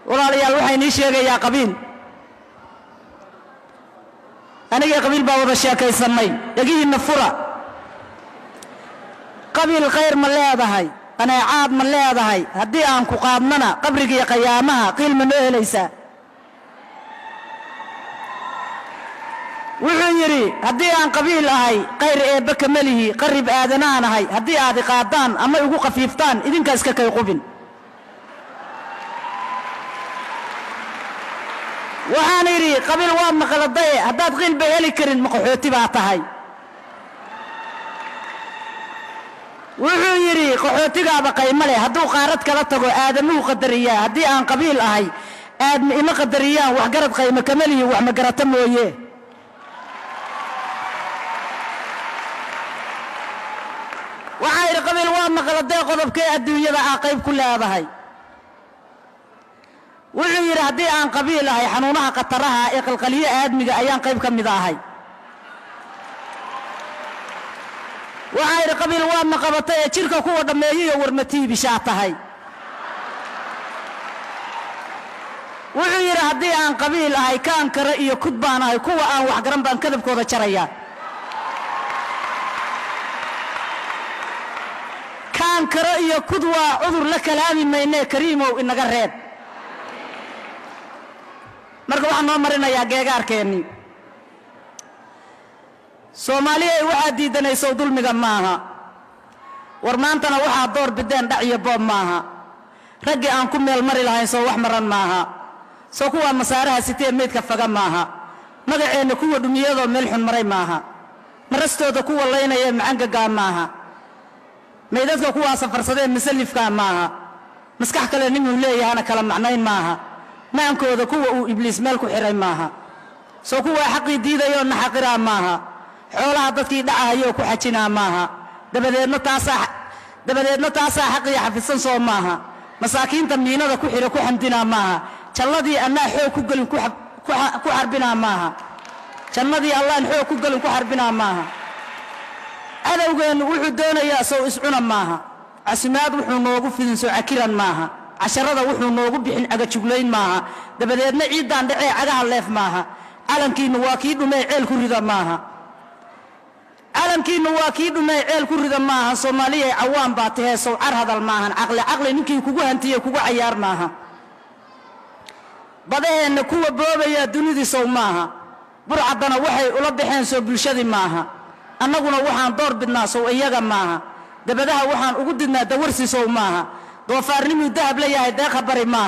walaalayaal waxay nii sheegayaa qabiil aniga qabiil baa wada sheekaysanay yagiina fura qabiil khayr ma leedahay qanaacaad ma leedahay haddii aan ku qaadnana qabriga iyo qiyaamaha qiil ma noo helaysaa wuxuu yiri haddii aan qabiil ahay khayr eebba kamalihi qarib aadanaan ahay haddii aad qaadaan ama ugu qafiiftaan idinka iska kay qubin waxaan yiri qabiil waa maqladay haddaad qiil ba heli karin maqoxooti baa tahay wuxuu yiri qaxootigaaba qaymo leh hadduu qaarad kala tago aadamuhu qadariyaa haddii aan qabiil ahay aadma ima qadariyaan wax garad qaymo kamalihi wax ma garata mooye waxaa yiri qabiil waa maqladay qodobkee adduunyada ah qayb ku leedahay wuxuu yiri haddii aan qabiil ahay xanuunaha qataraha ee qalqaliye aadmiga ayaan qayb ka mid ahay waxaa yiri qabiil waa maqabatay ee jirka kuwa dhameeyo warmatiib ishaa tahay wuxuu yiri haddii aan qabiil ahay kaan kara iyo kud baan ahay kuwa aan wax garan baan kadabkooda jaraya kaan kara iyo kud waa cudur la kalaami maynee kariimow inaga reeb marka waxaan noo marinayaa geegaarkeenni Soomaaliya waxa diidanayso dulmiga maaha war maantana waxa door bideen dhac iyo boob maaha raggi aan ku meel mari lahayn soo wax maran maaha soo kuwa masaaraha sitee meedka faga maaha magaceena kuwa dhumiyado meel xun maray maaha marastooda kuwa leynaya macangaga maaha meedadka kuwa safarsadeen misalifka maaha maskax kale ninuu leeyahana kala macnayn maaha maankooda kuwa uu ibliis meel ku xiray maaha soo kuwa xaqi diidayo naxaqira maaha xoolaha dadkii dhacayo ku xajina maaha dabadeedna taasa xaqi xafisan soo maaha masaakiinta miinada ku xiro ku xamdina maaha jalladii annaa xoog ku galin ku xarbina maaha jannadii allah xoog ku galin ku xarbina maaha adawgeenu wuxuu doonayaa soo iscuna maaha casimaad wuxuu noogu fidin soo cakiran maaha casharada wuxuu noogu bixin aga juglayn maaha dabadeedna ciidan dhacay cagaha leef maaha calankiinu waa kii dhumay ceel ku rida maaha calankiinu waa kii dhumay ceel ku rida maaha Soomaaliya cawaan baa tahay soo car hadal maahan aqli ninkii kugu hantiye kugu ciyaar maaha badeena kuwa boobaya dunidii soo maaha burcadana waxay ula bixeen soo bulshadii maaha annaguna waxaan door bidnaa soo iyaga maaha dabadaha waxaan ugu didnaa dawarsi soo maaha doofaarnimo dahab la yahay deeqa bari maaha